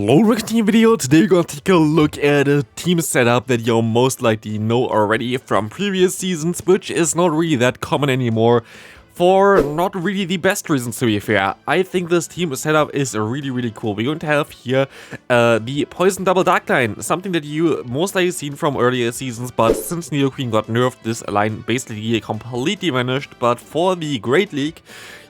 Hello, welcome to the video. Today we're going to take a look at a team setup that you most likely know already from previous seasons, which is not really that common anymore, for not really the best reasons, to be fair. I think this team setup is really cool. We're going to have here the Poison Double Dark line, something that you most likely seen from earlier seasons, but since Nidoqueen got nerfed, this line basically completely vanished. But for the Great League,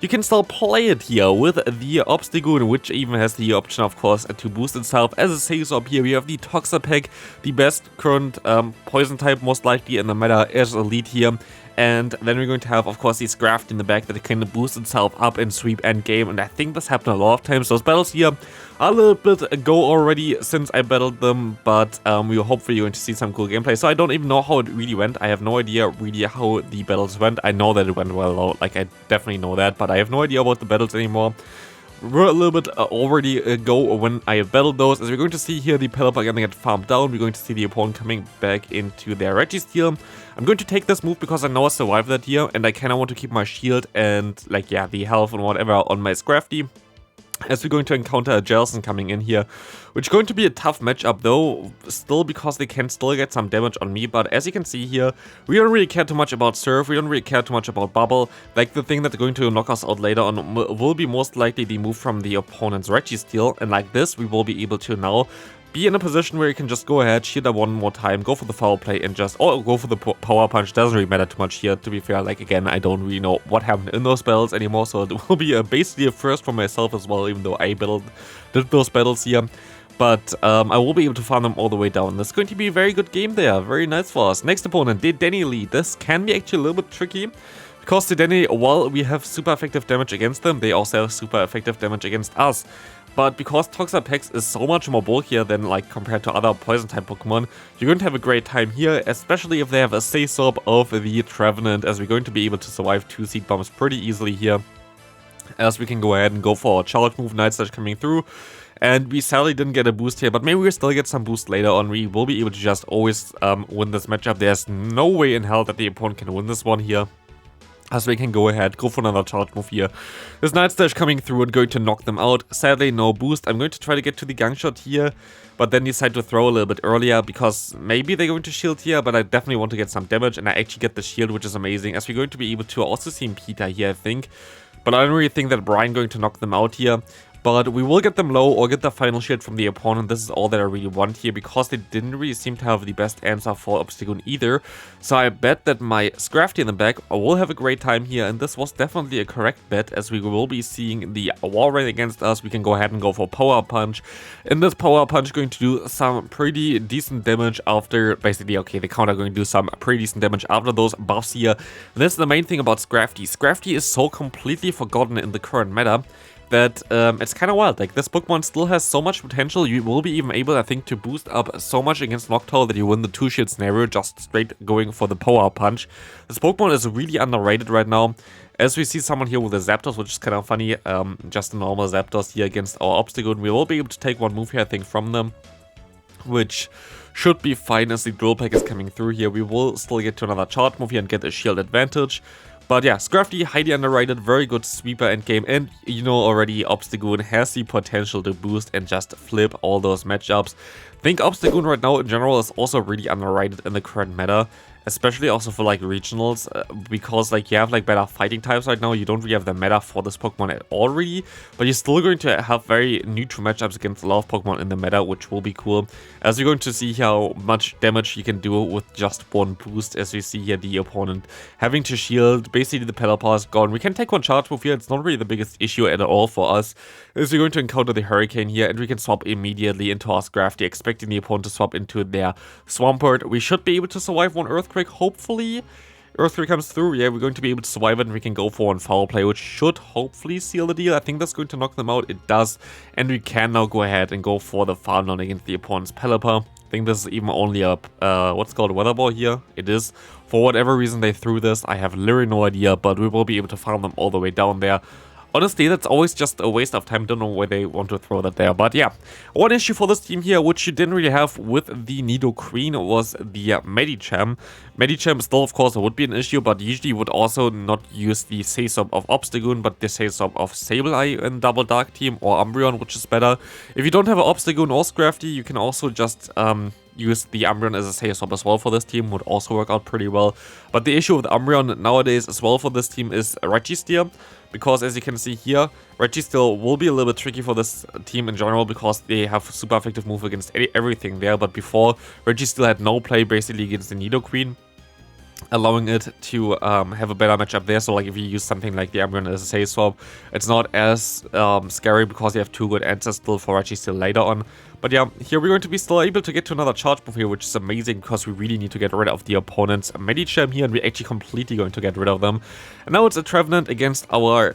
you can still play it here with the Obstagoon, which even has the option, of course, to boost itself. As it says up here, we have the Toxapex, the best current poison type most likely in the meta as elite here. And then we're going to have, of course, the Scrafty in the back that can boost itself up in sweep endgame. And I think this happened a lot of times. Those battles here are a little bit ago already since I battled them, but we are hopefully going to see some cool gameplay. So I don't even know how it really went. I have no idea really how the battles went. I know that it went well, though. Like, I definitely know that, but I have no idea about the battles anymore. We're a little bit already ago when I battled those. As we're going to see here, the Pelipper are going to get farmed down. We're going to see the opponent coming back into their Registeel. I'm going to take this move because I know I survived that here, and I kind of want to keep my shield and, like, yeah, the health and whatever on my Scrafty. As we're going to encounter a Jelson coming in here, which is going to be a tough matchup though, still, because they can still get some damage on me. But as you can see here, we don't really care too much about Surf, we don't really care too much about Bubble. Like, the thing that's going to knock us out later on will be most likely the move from the opponent's Registeel, and like this, we will be able to now be in a position where you can just go ahead, shield up one more time, go for the foul play, and just, or go for the power punch. Doesn't really matter too much here, to be fair. Like, again, I don't really know what happened in those battles anymore, so it will be basically a first for myself as well, even though I did those battles here. But I will be able to farm them all the way down. This is going to be a very good game there, very nice for us. Next opponent, the Dedenne. This can be actually a little bit tricky, because the Dedenne, while we have super effective damage against them, they also have super effective damage against us. But because Toxapex is so much more bulkier than, like, compared to other poison type Pokemon, you're going to have a great time here, especially if they have a Say-Swap of the Trevenant, as we're going to be able to survive 2 Seed Bombs pretty easily here. As we can go ahead and go for our charge move, Night Slash coming through. And we sadly didn't get a boost here, but maybe we'll still get some boost later on. We will be able to just always win this matchup. There's no way in hell that the opponent can win this one here. As we can go ahead, go for another charge move here. This Night Slash coming through and going to knock them out. Sadly, no boost. I'm going to try to get to the Gang Shot here, but then decide to throw a little bit earlier, because maybe they're going to shield here, but I definitely want to get some damage, and I actually get the shield, which is amazing, as we're going to be able to also see Peter here, I think. But I don't really think that Brian going to knock them out here. But we will get them low or get the final shield from the opponent. This is all that I really want here, because they didn't really seem to have the best answer for Obstagoon either. So I bet that my Scrafty in the back will have a great time here, and this was definitely a correct bet, as we will be seeing the War Rain against us. We can go ahead and go for Power Punch. And this Power Punch going to do some pretty decent damage after, basically, okay, the counter going to do some pretty decent damage after those buffs here. And that's the main thing about Scrafty. Scrafty is so completely forgotten in the current meta that it's kind of wild. Like, this Pokemon still has so much potential. You will be even able, I think, to boost up so much against Noctowl that you win the 2-shield scenario just straight going for the Power Punch. This Pokemon is really underrated right now. As we see someone here with a Zapdos, which is kind of funny, just a normal Zapdos here against our Obstagoon. We will be able to take one move here, I think, from them, which should be fine as the Drill Peck is coming through here. We will still get to another charge move here and get a shield advantage. But yeah, Scrafty, highly underrated, very good sweeper endgame, and you know already, Obstagoon has the potential to boost and just flip all those matchups. I think Obstagoon right now in general is also really underrated in the current meta, especially also for, like, regionals, because, like, you have, like, better fighting types right now. You don't really have the meta for this Pokemon at all, really, but you're still going to have very neutral matchups against a lot of Pokemon in the meta, which will be cool, as you're going to see how much damage you can do with just one boost. As we see here, the opponent having to shield, basically the Pelipper is gone. We can take one charge move here. It's not really the biggest issue at all for us, as we're going to encounter the Hurricane here, and we can swap immediately into our Scrafty, expecting the opponent to swap into their Swampert. We should be able to survive one Earthquake. Hopefully, Earthquake comes through. Yeah, we're going to be able to survive it, and we can go for one foul play, which should hopefully seal the deal. I think that's going to knock them out. It does, and we can now go ahead and go for the farm down against the opponent's Pelipper. I think this is even only a, what's called a Weather Ball here. It is. For whatever reason they threw this, I have literally no idea, but we will be able to farm them all the way down there. Honestly, that's always just a waste of time. Don't know why they want to throw that there. But yeah, one issue for this team here, which you didn't really have with the Nidoqueen, was the Medicham. Medicham still, of course, would be an issue, but usually would also not use the Say-Swap of Obstagoon, but the Say-Swap of Sableye in Double Dark team, or Umbreon, which is better. If you don't have an Obstagoon or Scrafty, you can also just use the Umbreon as a Say-Swap as well for this team, would also work out pretty well. But the issue with Umbreon nowadays as well for this team is Registeel, because as you can see here, Registeel will be a little bit tricky for this team in general because they have super effective move against everything there, but before, Registeel had no play basically against the Nidoqueen, allowing it to have a better matchup there. So like if you use something like the Umbreon as a Say Swap, it's not as scary because you have two good answers still for Registeel later on. But yeah, here we're going to be still able to get to another charge move here, which is amazing because we really need to get rid of the opponent's Medicham here, and we're actually completely going to get rid of them. And now it's a Trevenant against our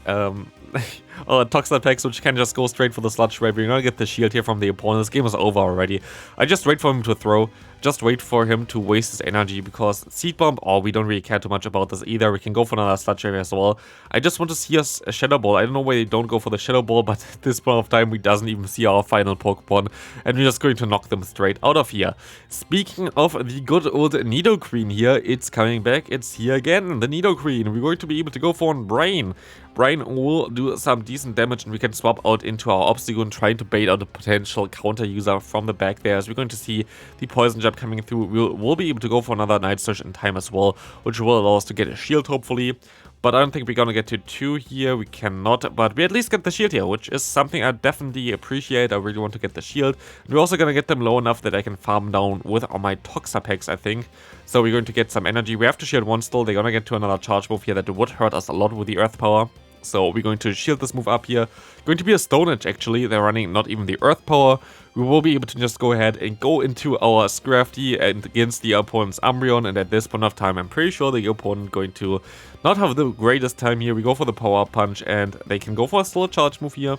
Toxapex, which can just go straight for the Sludge Wave. We're gonna get the shield here from the opponent. This game is over already. I just wait for him to throw. Just wait for him to waste his energy because Seed Bomb, we don't really care too much about this either. We can go for another Sludge Wave as well. I just want to see us a Shadow Ball. I don't know why they don't go for the Shadow Ball, but at this point of time, we doesn't even see our final Pokemon, and we're just going to knock them straight out of here. Speaking of the good old Nidoqueen here, it's coming back. It's here again, the Nidoqueen. We're going to be able to go for a Brain. Brain will do some decent damage, and we can swap out into our Obstagoon, trying to bait out a potential counter user from the back there. As we're going to see the Poison Jab coming through, we'll be able to go for another Night Surge in time as well, which will allow us to get a shield hopefully. But I don't think we're gonna get to 2 here, we cannot, but we at least get the shield here, which is something I definitely appreciate. I really want to get the shield. And we're also gonna get them low enough that I can farm down with my Toxapex, I think. So we're going to get some energy. We have to shield one still. They're gonna get to another charge move here that would hurt us a lot with the Earth Power. So we're going to shield this move up here. Going to be a Stone Edge actually. They're running not even the Earth Power. We will be able to just go ahead and go into our Scrafty and against the opponent's Umbreon. And at this point of time, I'm pretty sure the opponent going to not have the greatest time here. We go for the Power Punch and they can go for a still charge move here.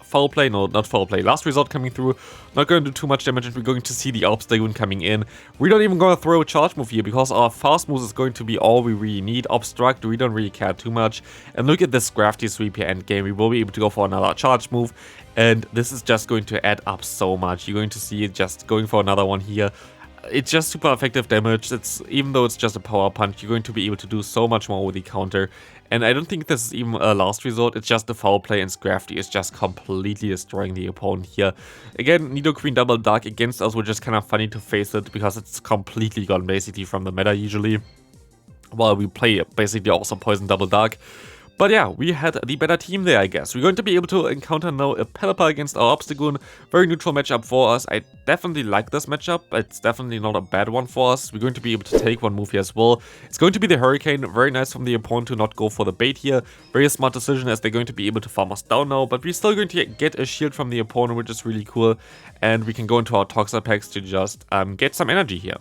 Foul play, no, not foul play. Last resort coming through. Not going to do too much damage, and we're going to see the Obstagoon coming in. We're not even going to throw a charge move here because our fast moves is going to be all we really need. Obstruct, we don't really care too much. And look at this Scrafty sweep here end game. We will be able to go for another charge move, and this is just going to add up so much. You're going to see it just going for another one here. It's just super effective damage. Even though it's just a power punch, you're going to be able to do so much more with the counter. And I don't think this is even a last resort. It's just a foul play, and Scrafty is just completely destroying the opponent here. Again, Nidoqueen Double Dark against us, which is kind of funny to face it because it's completely gone basically from the meta usually. While we play basically also Poison Double Dark. But yeah, we had the better team there, I guess. We're going to be able to encounter now a Pelipper against our Obstagoon. Very neutral matchup for us. I definitely like this matchup. It's definitely not a bad one for us. We're going to be able to take one move here as well. It's going to be the Hurricane. Very nice from the opponent to not go for the bait here. Very smart decision as they're going to be able to farm us down now. But we're still going to get a shield from the opponent, which is really cool. And we can go into our Toxapex to just get some energy here.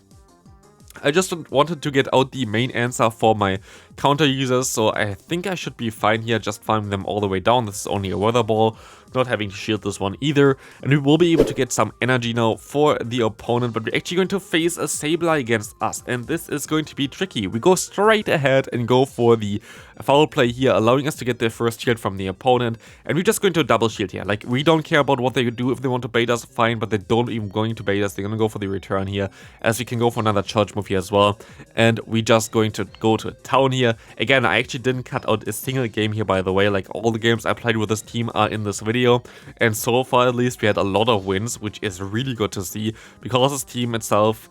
I just wanted to get out the main answer for my counter users, so I think I should be fine here, just farming them all the way down. This is only a Weather Ball, not having to shield this one either. And we will be able to get some energy now for the opponent, but we're actually going to face a Sableye against us, and this is going to be tricky. We go straight ahead and go for the foul play here, allowing us to get the first shield from the opponent, and we're just going to double shield here. Like, we don't care about what they do. If they want to bait us, fine, but they don't even going to bait us. They're going to go for the return here, as we can go for another charge move here as well. And we're just going to go to town here. Again, I actually didn't cut out a single game here, by the way. Like, all the games I played with this team are in this video, and so far at least we had a lot of wins, which is really good to see, because this team itself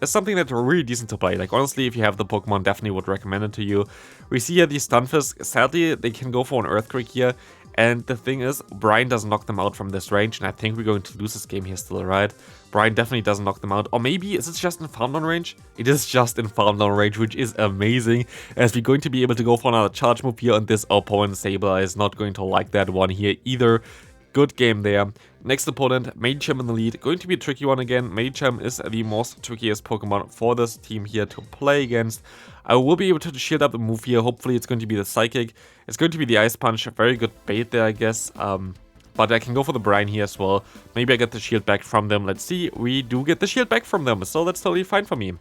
is something that's really decent to play. Like, honestly, if you have the Pokemon, definitely would recommend it to you. We see here the Stunfisk. Sadly, they can go for an Earthquake here. And the thing is, Brian doesn't knock them out from this range, and I think we're going to lose this game here still, right? Brian definitely doesn't knock them out. Or maybe, is it just in farm down range? It is just in farm down range, which is amazing, as we're going to be able to go for another charge move here, and this opponent, Sableye, is not going to like that one here either. Good game there. Next opponent, Medicham in the lead. Going to be a tricky one again. Medicham is the most trickiest Pokemon for this team here to play against. I will be able to shield up the move here. Hopefully it's going to be the Psychic. It's going to be the Ice Punch. Very good bait there, I guess. But I can go for the Brine here as well. Maybe I get the shield back from them. Let's see. We do get the shield back from them, so that's totally fine for me.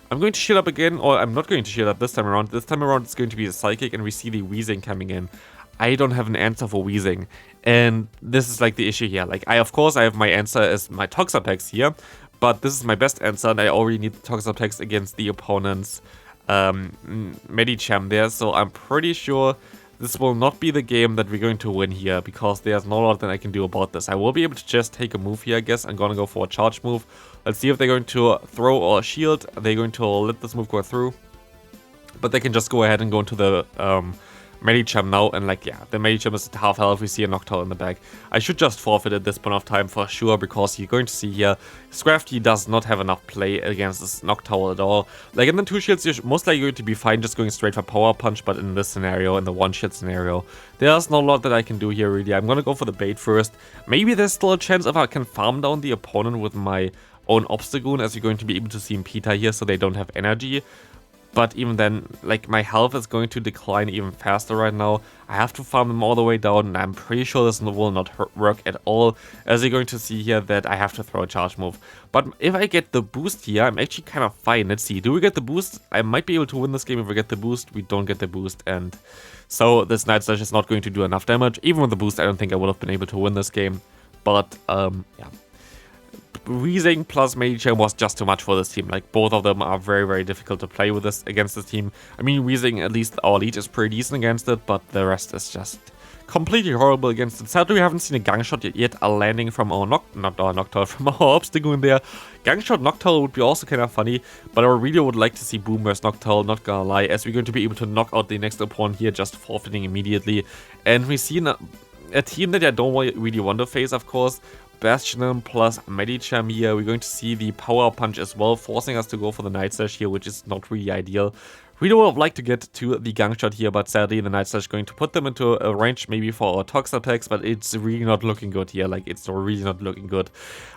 I'm going to shield up again, or I'm not going to shield up this time around. This time around it's going to be the Psychic, and we see the Weezing coming in. I don't have an answer for Weezing. And this is like the issue here. Like, of course I have my answer as my Toxapex here, but this is my best answer, and I already need the Toxapex against the opponent's Medicham there, so I'm pretty sure this will not be the game that we're going to win here, because there's not a lot that I can do about this. I will be able to just take a move here, I guess. I'm gonna go for a charge move. Let's see if they're going to throw or shield. They're going to let this move go through, but they can just go ahead and go into the Medicham now, and like, yeah, the Medicham is at half health. We see a Noctowl in the back. I should just forfeit at this point of time for sure, because you're going to see here, Scrafty does not have enough play against this Noctowl at all. Like, in the 2 shields, you're most likely going to be fine just going straight for Power Punch, but in this scenario, in the 1 shield scenario, there's not a lot that I can do here, really. I'm gonna go for the bait first. Maybe there's still a chance if I can farm down the opponent with my own Obstagoon, as you're going to be able to see in Pita here, so they don't have energy. But even then, like, my health is going to decline even faster right now. I have to farm them all the way down, and I'm pretty sure this will not work at all, as you're going to see here that I have to throw a charge move. But if I get the boost here, I'm actually kind of fine. Let's see, do we get the boost? I might be able to win this game if we get the boost. We don't get the boost, and so this Night Slash is not going to do enough damage. Even with the boost, I don't think I would have been able to win this game. But, yeah. Weezing plus Medicham was just too much for this team. Like, both of them are very, very difficult to play with this against this team. I mean, Weezing, at least our lead is pretty decent against it, but the rest is just completely horrible against it. Sadly, we haven't seen a gang shot yet, a landing from our Noctowl, from our Obstagoon there. Gang shot Noctowl would be also kind of funny, but I really would like to see Boom versus Noctowl, not gonna lie, as we're going to be able to knock out the next opponent here, just forfeiting immediately. And we've seen a team that I don't really want to face, of course. Bastiodon plus Medicham here. We're going to see the Power Punch as well, forcing us to go for the Night Slash here, which is not really ideal. Really would have liked to get to the Gang Shot here, but sadly the Night Slash is going to put them into a range maybe for our Toxapex, but it's really not looking good here. Like, it's really not looking good.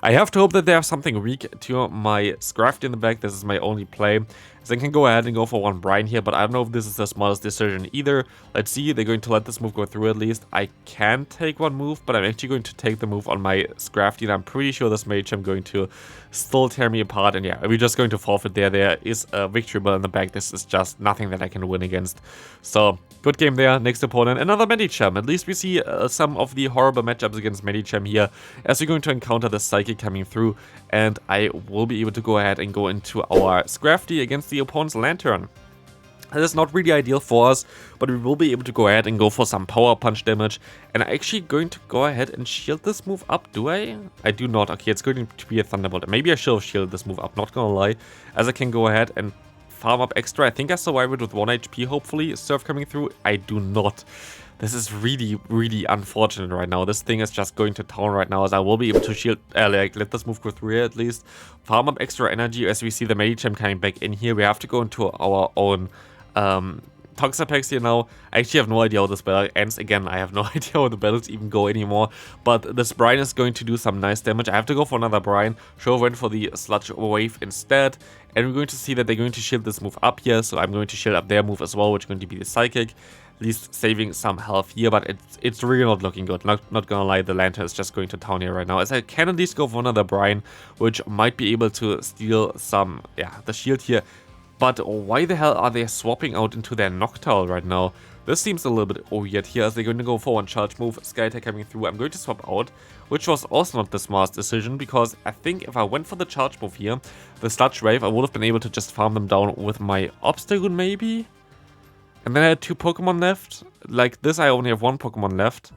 I have to hope that they have something weak to my Scrafty in the back. This is my only play. So I can go ahead and go for one Brian here, but I don't know if this is the smartest decision either. Let's see, they're going to let this move go through at least. I can take one move, but I'm actually going to take the move on my Scrafty, and I'm pretty sure this Medicham going to still tear me apart, and yeah, we're just going to forfeit there. There is a victory bell in the back. This is just nothing that I can win against. So, good game there. Next opponent, another Medicham. At least we see some of the horrible matchups against Medicham here, as we're going to encounter the Psychic coming through, and I will be able to go ahead and go into our Scrafty against the opponent's Lantern. That is not really ideal for us, but we will be able to go ahead and go for some Power Punch damage. And I'm actually going to go ahead and shield this move up, do I? I do not. Okay, it's going to be a Thunderbolt. Maybe I should have shielded this move up, not gonna lie, as I can go ahead and farm up extra. I think I survived it with 1 HP, hopefully. Surf coming through. I do not. This is really, really unfortunate right now. This thing is just going to town right now, as I will be able to shield, like, let this move go through here at least. Farm up extra energy as we see the Medicham coming back in here. We have to go into our own Toxapex here now. I actually have no idea how this battle ends. Again, I have no idea how the battles even go anymore. But this Brian is going to do some nice damage. I have to go for another Brian. Show went for the Sludge Wave instead. And we're going to see that they're going to shield this move up here. So I'm going to shield up their move as well, which is going to be the Psychic. At least saving some health here, but it's really not looking good. Not gonna lie, the Lantern is just going to town here right now, as I can at least go for another Brian, which might be able to steal some, yeah, the shield here. But why the hell are they swapping out into their Noctowl right now? This seems a little bit weird here, as they're going to go for one charge move, Sky Attack coming through. I'm going to swap out, which was also not the smartest decision, because I think if I went for the charge move here, the Sludge Wave, I would have been able to just farm them down with my Obstagoon maybe? And then I had 2 Pokemon left. Like this, I only have 1 Pokemon left.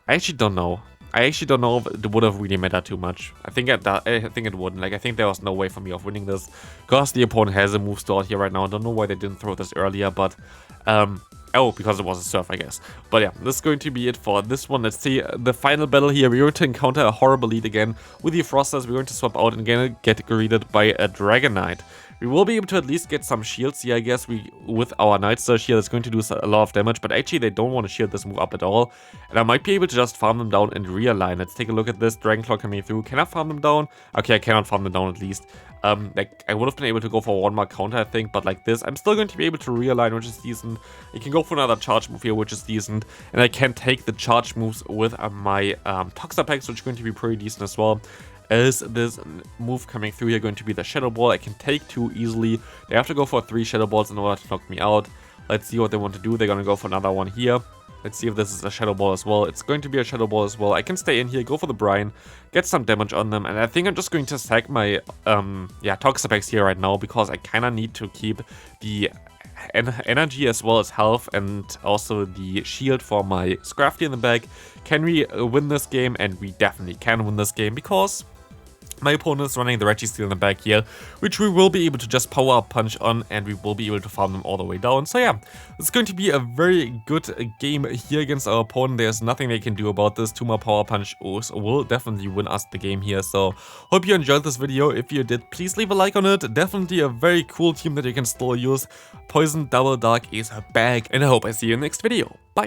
I actually don't know. I actually don't know if it would have really mattered too much. I think it wouldn't. Like, I think there was no way for me of winning this, because the opponent has a move stored here right now. I don't know why they didn't throw this earlier, but oh, because it was a Surf, I guess. But yeah, this is going to be it for this one. Let's see the final battle here. We're going to encounter a horrible lead again with the Frosters. We're going to swap out and again get greeted by a Dragonite. We will be able to at least get some shields here, I guess. With our Night Slash here, that's going to do a lot of damage, but actually they don't want to shield this move up at all. And I might be able to just farm them down and realign. Let's take a look at this. Dragonclaw coming through. Can I farm them down? Okay, I cannot farm them down at least. Like, I would have been able to go for one more counter, I think, but like this, I'm still going to be able to realign, which is decent. I can go for another charge move here, which is decent. And I can take the charge moves with my Toxapex, which is going to be pretty decent as well. Is this move coming through here going to be the Shadow Ball? I can take 2 easily. They have to go for 3 Shadow Balls in order to knock me out. Let's see what they want to do. They're going to go for another one here. Let's see if this is a Shadow Ball as well. It's going to be a Shadow Ball as well. I can stay in here, go for the Brine, get some damage on them, and I think I'm just going to sack my Toxapex here right now, because I kind of need to keep the energy as well as health and also the shield for my Scrafty in the back. Can we win this game? And we definitely can win this game, because my opponent is running the Registeel in the back here, which we will be able to just power up punch on, and we will be able to farm them all the way down. So yeah, it's going to be a very good game here against our opponent. There's nothing they can do about this. 2 more power punch will definitely win us the game here. So hope you enjoyed this video. If you did, please leave a like on it. Definitely a very cool team that you can still use. Poison Double Dark is back, and I hope I see you in the next video. Bye!